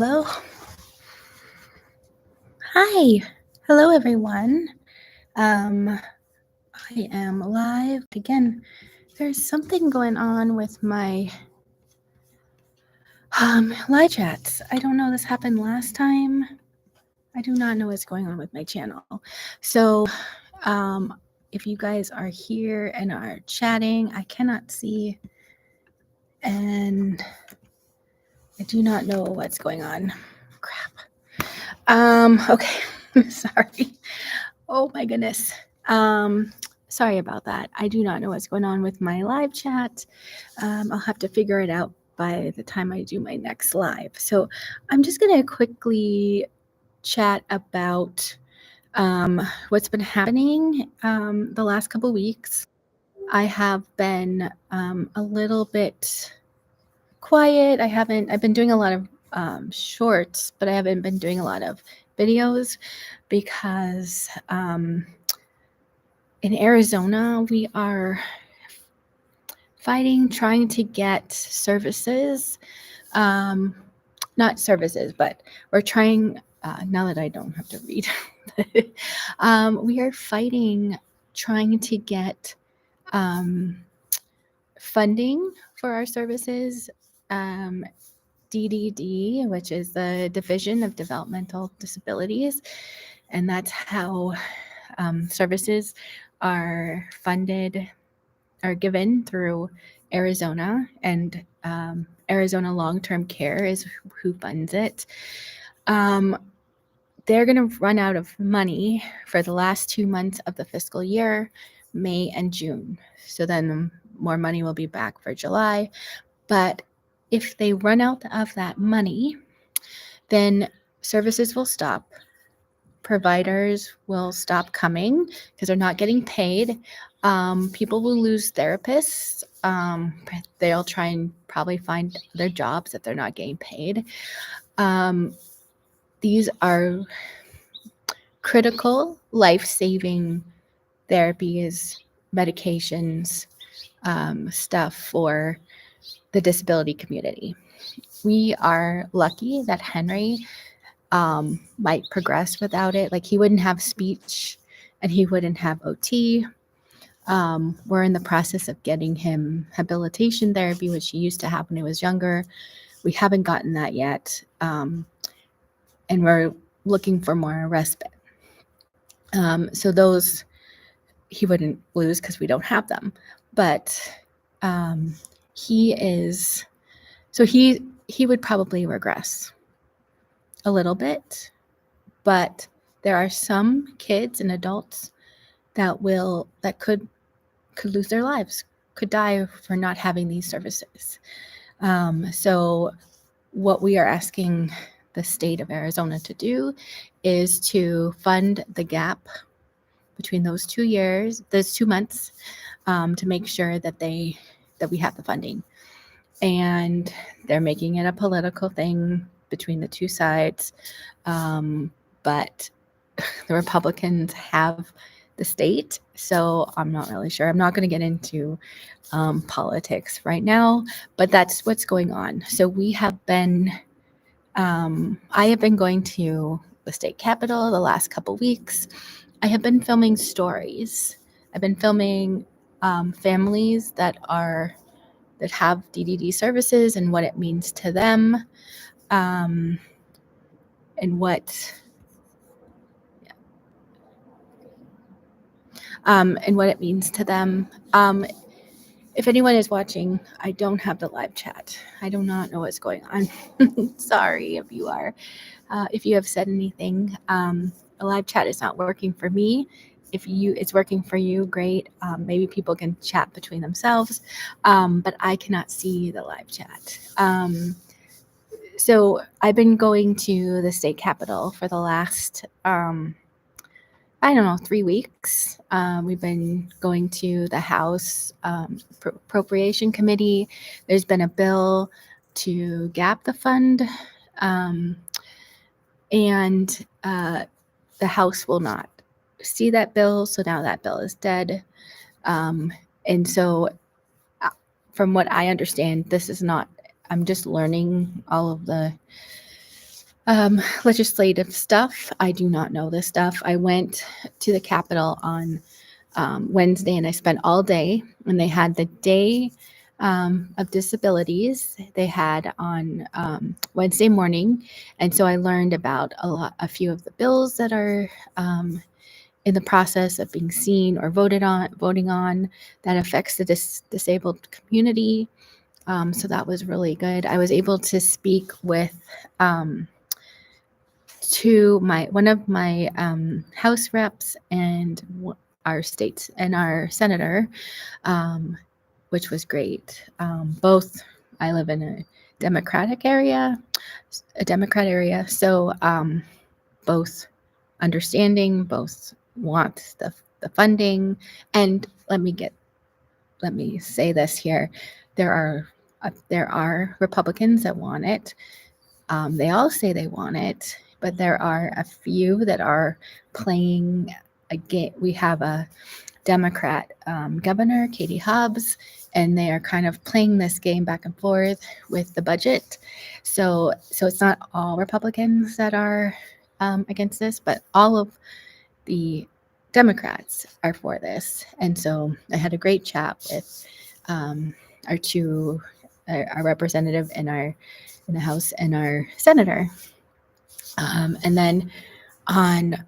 Hello. Hi. Hello, everyone. I am live again. There's something going on with my live chats. I don't know. This happened last time. I do not know what's going on with my channel. So, if you guys are here and are chatting, I cannot see, and I do not know what's going on. Crap. Okay. Sorry. Oh my goodness. Sorry about that. I do not know what's going on with my live chat. I'll have to figure it out by the time I do my next live. So I'm just going to quickly chat about what's been happening the last couple weeks. I have been a little bit quiet. I've been doing a lot of shorts, but I haven't been doing a lot of videos because in Arizona, we are fighting, trying to get services. Not services, but we're trying, now that I don't have to read, we are fighting, trying to get funding for our services. DDD, which is the Division of Developmental Disabilities, and that's how services are funded, are given through Arizona, and Arizona Long-Term Care is who funds it. They're going to run out of money for the last 2 months of the fiscal year, May and June. So then more money will be back for July. But if they run out of that money, then services will stop. Providers will stop coming because they're not getting paid. People will lose therapists. They'll try and probably find other jobs if they're not getting paid. These are critical, life-saving therapies, medications, stuff for the disability community. We are lucky that Henry might progress without it. Like, he wouldn't have speech and he wouldn't have OT. We're in the process of getting him habilitation therapy, which he used to have when he was younger. We haven't gotten that yet. And we're looking for more respite. So those he wouldn't lose because we don't have them. But he would probably regress a little bit. But there are some kids and adults that could lose their lives, could die for not having these services. So what we are asking the state of Arizona to do is to fund the gap between those 2 months, to make sure that we have the funding. And they're making it a political thing between the two sides. But the Republicans have the state, so I'm not really sure. I'm not going to get into politics right now, but that's what's going on. So we have been, I have been going to the state capitol the last couple weeks. I have been filming stories. I've been filming families that have DDD services and what it means to them, and what it means to them. If anyone is watching, I don't have the live chat. I do not know what's going on. Sorry if you are. If you have said anything, the live chat is not working for me. If it's working for you, great. Maybe people can chat between themselves, but I cannot see the live chat. So I've been going to the state capitol for the last, 3 weeks. We've been going to the House Appropriation Committee. There's been a bill to gap the fund, and the House will not see that bill, so now that bill is dead. And so from what I understand, this is not, I'm just learning all of the Legislative stuff. I do not know this stuff. I went to the Capitol on Wednesday and I spent all day, and they had the day of disabilities they had on Wednesday morning. And so I learned about a few of the bills that are in the process of being seen or voting on that affects the disabled community. So that was really good. I was able to speak with one of my House reps and our state and our senator, which was great. Both, I live in a Democrat area, so both understanding, both want the funding. And let me say this here: there are Republicans that want it. They all say they want it, but there are a few that are playing a game. We have a Democrat governor, Katie Hobbs, and they are kind of playing this game back and forth with the budget. So it's not all Republicans that are against this, but all of the Democrats are for this. And so I had a great chat with our representative in the House and our senator. And then on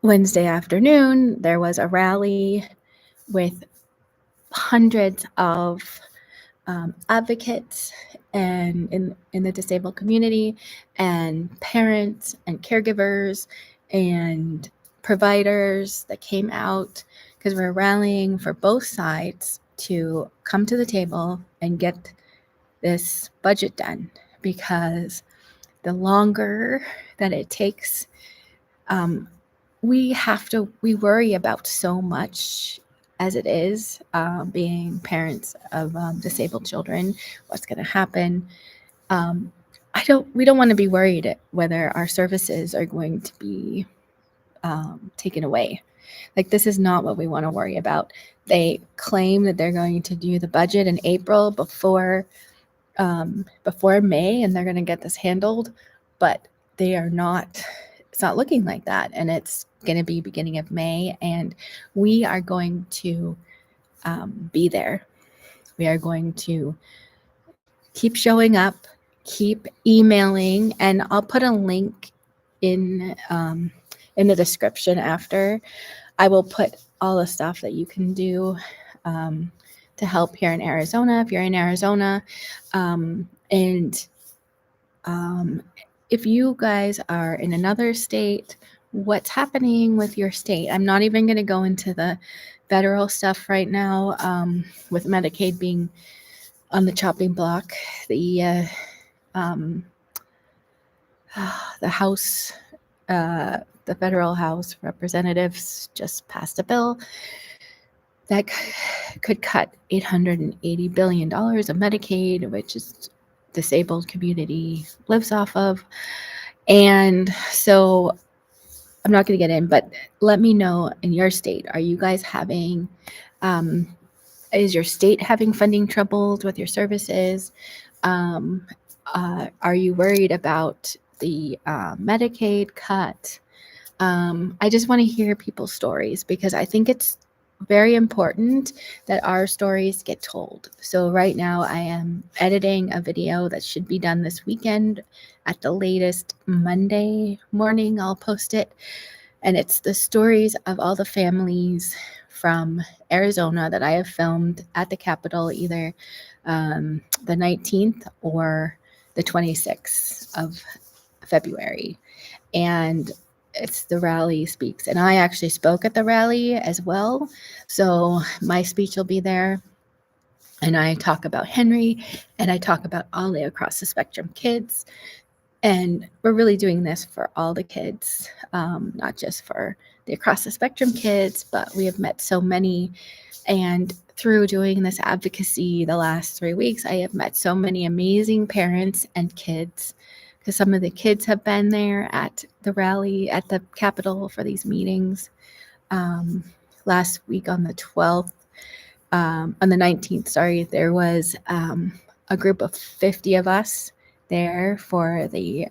Wednesday afternoon, there was a rally with hundreds of advocates and in the disabled community, and parents and caregivers and providers that came out, because we're rallying for both sides to come to the table and get this budget done, because the longer that it takes, we worry about so much as it is, being parents of disabled children, what's going to happen. We don't want to be worried whether our services are going to be taken away. Like, this is not what we want to worry about. They claim that they're going to do the budget in April before May, and they're going to get this handled, but they are not. It's not looking like that, and it's going to be beginning of May, and we are going to be there. We are going to keep showing up, keep emailing, and I'll put a link in the description after. I will put all the stuff that you can do to help here in Arizona, if you're in Arizona. And if you guys are in another state, what's happening with your state? I'm not even going to go into the federal stuff right now, with Medicaid being on the chopping block. The House, the federal House representatives just passed a bill that could cut $880 billion of Medicaid, which is disabled community lives off of. And so I'm not going to get in, but let me know in your state, are you guys having, is your state having funding troubles with your services? Are you worried about the Medicaid cut? I just want to hear people's stories, because I think it's very important that our stories get told. So right now I am editing a video that should be done this weekend. At the latest Monday morning, I'll post it. And it's the stories of all the families from Arizona that I have filmed at the Capitol, either the 19th or the 26th of February. And it's the rally speaks. And I actually spoke at the rally as well. So my speech will be there. And I talk about Henry, and I talk about all the across the spectrum kids. And we're really doing this for all the kids, not just for the across the spectrum kids, but we have met so many. And through doing this advocacy the last 3 weeks, I have met so many amazing parents and kids, because some of the kids have been there at the rally at the Capitol for these meetings. Last week on the 12th, on the 19th, sorry, there was a group of 50 of us there for the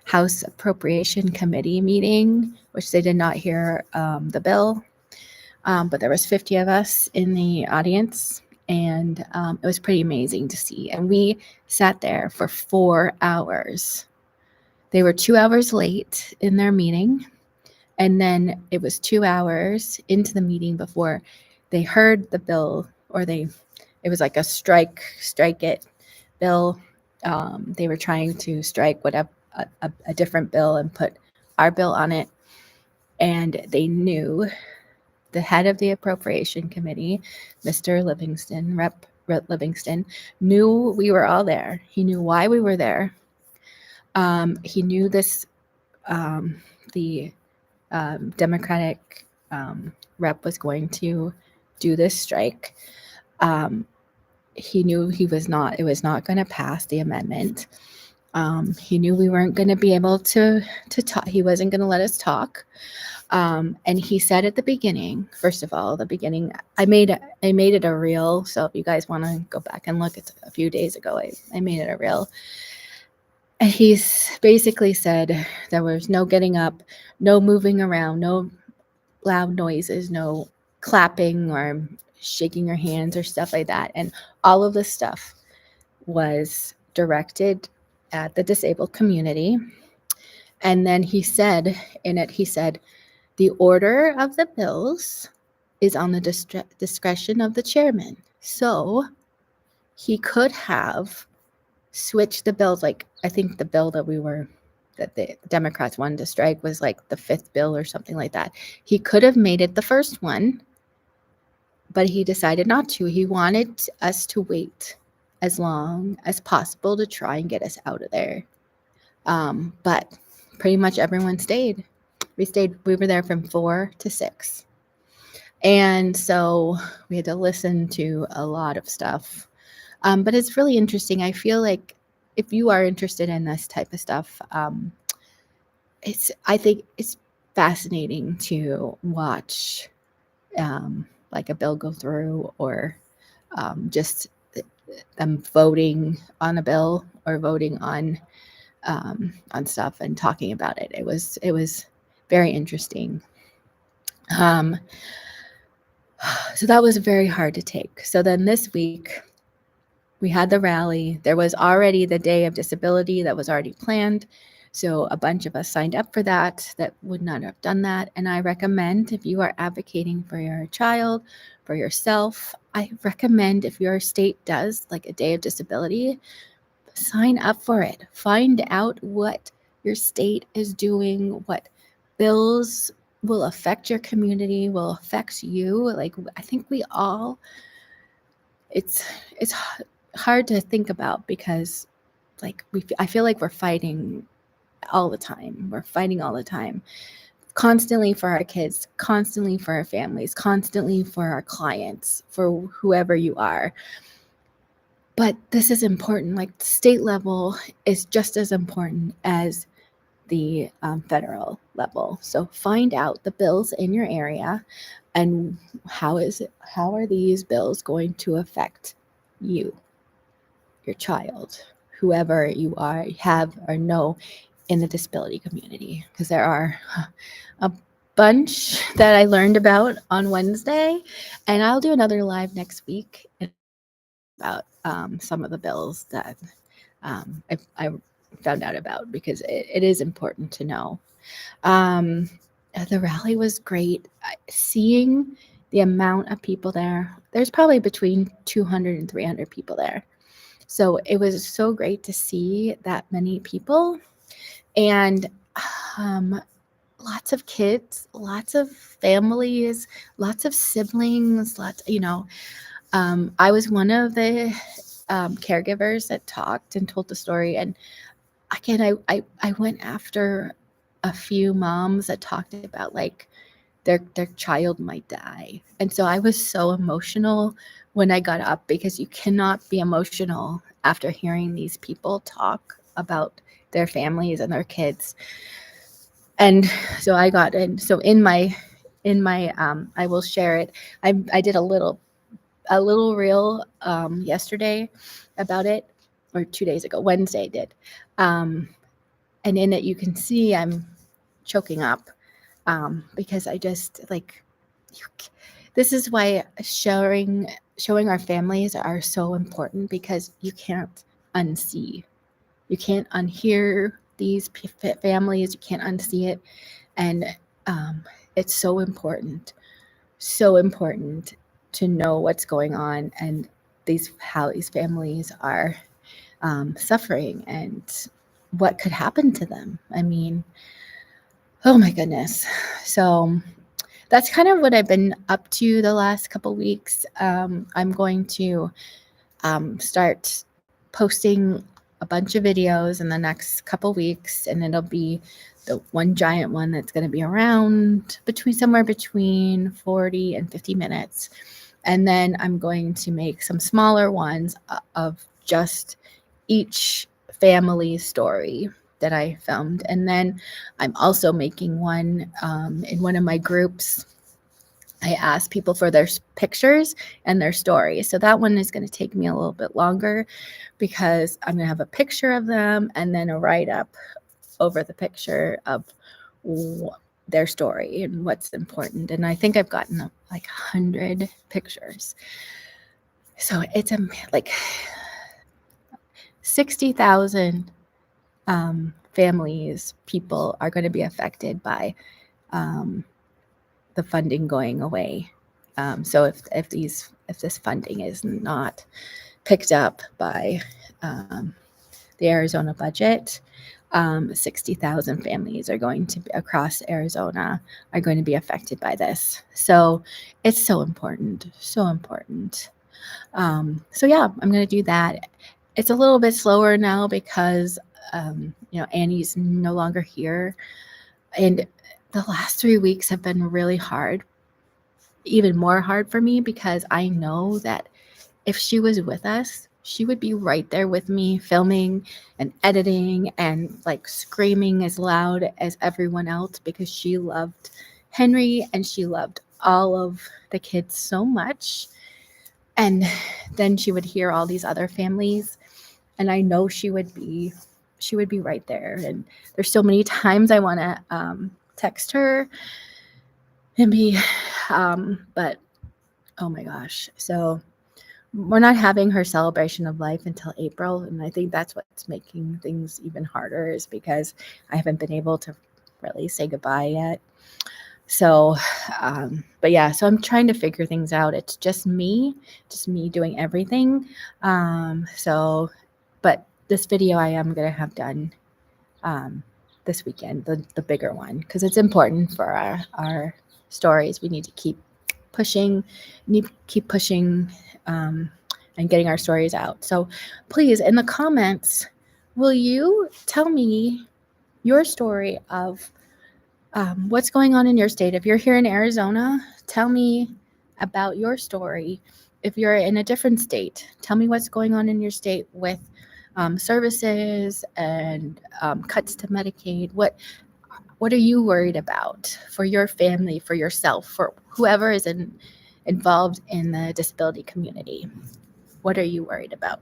House Appropriation Committee meeting, which they did not hear the bill, but there was 50 of us in the audience, and it was pretty amazing to see. And we sat there for 4 hours. They were 2 hours late in their meeting, and then it was 2 hours into the meeting before they heard the bill, or it was like a strike it bill. They were trying to strike whatever a different bill and put our bill on it, and they knew the head of the appropriation committee, Mr. Livingston, Rep Livingston, knew we were all there. He knew why we were there. He knew this, the Democratic rep was going to do this strike. He knew it was not going to pass the amendment. He knew we weren't going to be able to talk. He wasn't going to let us talk. And he said at the beginning, first of all, I made it a reel. So if you guys want to go back and look, it's a few days ago, I made it a reel. And he's basically said there was no getting up, no moving around, no loud noises, no clapping or shaking your hands or stuff like that. And all of this stuff was directed at the disabled community. And then he said in it, the order of the bills is on the discretion of the chairman. So he could have switched the bills. Like, I think the bill that the Democrats wanted to strike was like the 5th bill or something like that. He could have made it the first one, but he decided not to. He wanted us to wait as long as possible to try and get us out of there. But pretty much everyone stayed. We were there from 4 to 6. And so we had to listen to a lot of stuff. But it's really interesting. I feel like if you are interested in this type of stuff, I think it's fascinating to watch like a bill go through, or just them voting on a bill or voting on stuff and talking about it. It was very interesting. So that was very hard to take. So then this week we had the rally. There was already the Day of Disability that was already planned. So a bunch of us signed up for that would not have done that. And I recommend, if you are advocating for your child, for yourself, I recommend, if your state does like a Day of Disability, sign up for it. Find out what your state is doing, what bills will affect your community, will affect you. Like, I think we all, it's hard to think about, because like I feel like we're fighting all the time. We're fighting all the time, constantly for our kids, constantly for our families, constantly for our clients, for whoever you are. But this is important. Like, the state level is just as important as the federal level. So find out the bills in your area, and how are these bills going to affect you, your child, whoever you have or know in the disability community. Because there are a bunch that I learned about on Wednesday, and I'll do another live next week about some of the bills that I found out about, because it is important to know. The rally was great. Seeing the amount of people there's probably between 200 and 300 people there. So it was so great to see that many people, and lots of kids, lots of families, lots of siblings, I was one of the caregivers that talked and told the story. And again, I went after a few moms that talked about like their child might die. And so I was so emotional when I got up, because you cannot be emotional after hearing these people talk about their families and their kids. And so I got in. So in my I will share it. I did a little reel yesterday about it, or 2 days ago. Wednesday did. And in it, you can see I'm choking up because I just this is why showing our families are so important, because you can't unsee. You can't unhear these families. You can't unsee it. And it's so important to know what's going on and how these families are suffering and what could happen to them. I mean, oh my goodness. So that's kind of what I've been up to the last couple weeks. I'm going to start posting a bunch of videos in the next couple weeks, and it'll be the one giant one that's going to be around somewhere between 40 and 50 minutes. And then I'm going to make some smaller ones of just each family story that I filmed. And then I'm also making one in one of my groups. I asked people for their pictures and their stories. So that one is going to take me a little bit longer, because I'm going to have a picture of them and then a write-up over the picture of their story and what's important. And I think I've gotten like 100 pictures. So it's like 60,000 families, people are going to be affected by the funding going away. So if this funding is not picked up by the Arizona budget, 60,000 families are going to be across Arizona are going to be affected by this. So it's so important, so important. So yeah, I'm going to do that. It's a little bit slower now because Annie's no longer here, and the last 3 weeks have been really hard, even more hard for me, because I know that if she was with us, she would be right there with me, filming and editing and like screaming as loud as everyone else, because she loved Henry and she loved all of the kids so much. And then she would hear all these other families, and I know she would be right there. And there's so many times I want to text her and be, but oh my gosh. So we're not having her celebration of life until April. And I think that's what's making things even harder, is because I haven't been able to really say goodbye yet. So, but yeah, so I'm trying to figure things out. It's just me doing everything. But this video I am going to have done this weekend, the bigger one, because it's important for our stories. We need to keep pushing, and getting our stories out. So please, in the comments, will you tell me your story of what's going on in your state? If you're here in Arizona, tell me about your story. If you're in a different state, tell me what's going on in your state with services and cuts to Medicaid. What are you worried about for your family, for yourself, for whoever is involved in the disability community? What are you worried about?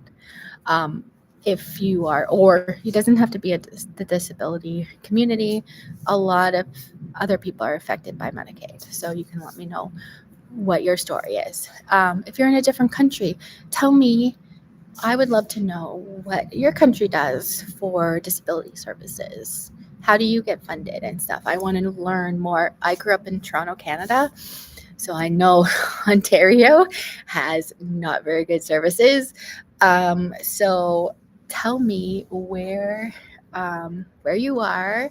If you are, or it doesn't have to be the disability community. A lot of other people are affected by Medicaid. So you can let me know what your story is. If you're in a different country, tell me. I would love to know what your country does for disability services. How do you get funded and stuff? I want to learn more. I grew up in Toronto, Canada, so I know Ontario has not very good services. So tell me where you are,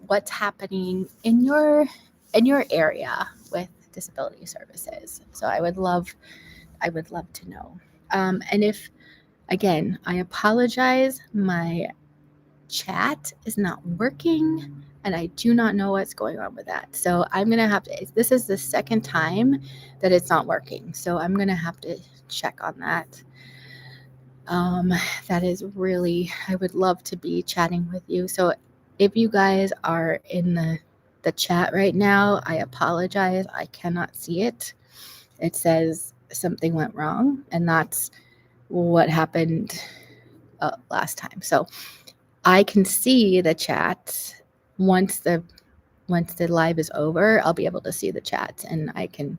what's happening in your area with disability services. So I would love to know. And if, again, I apologize, my chat is not working and I do not know what's going on with that. So I'm going to have to, this is the second time that it's not working. So I'm going to have to check on that. That is really, I would love to be chatting with you. So if you guys are in the chat right now, I apologize. I cannot see it. It says something went wrong, and that's what happened last time. So I can see the chat once the live is over. I'll be able to see the chat, and I can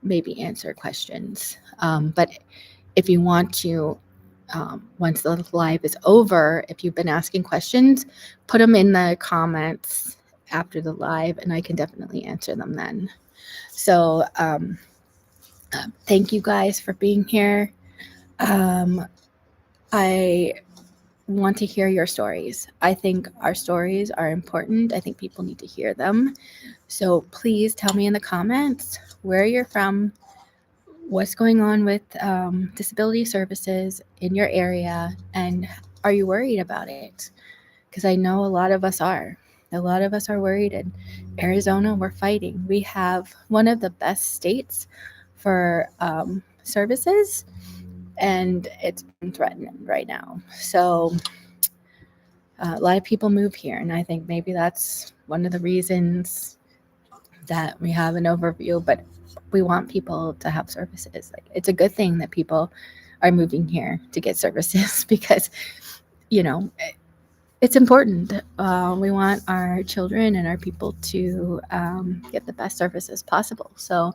maybe answer questions. But if you want to, once the live is over, if you've been asking questions, put them in the comments after the live, and I can definitely answer them then. So thank you guys for being here. I want to hear your stories. I think our stories are important. I think people need to hear them. So please tell me in the comments where you're from, what's going on with disability services in your area, and are you worried about it? Because I know a lot of us are. A lot of us are worried. In Arizona, we're fighting. We have one of the best states for services, and it's been threatened right now. So a lot of people move here, and I think maybe that's one of the reasons that we have an overview, but we want people to have services. Like, it's a good thing that people are moving here to get services because, you know, it's important. We want our children and our people to get the best services possible. So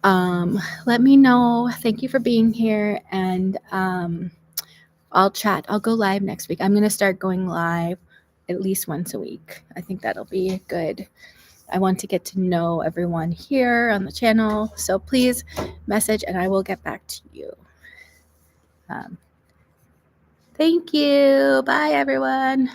let me know. Thank you for being here, and I'll chat. I'll go live next week. I'm going to start going live at least once a week. I think that'll be good. I want to get to know everyone here on the channel. So please message and I will get back to you. Thank you. Bye, everyone.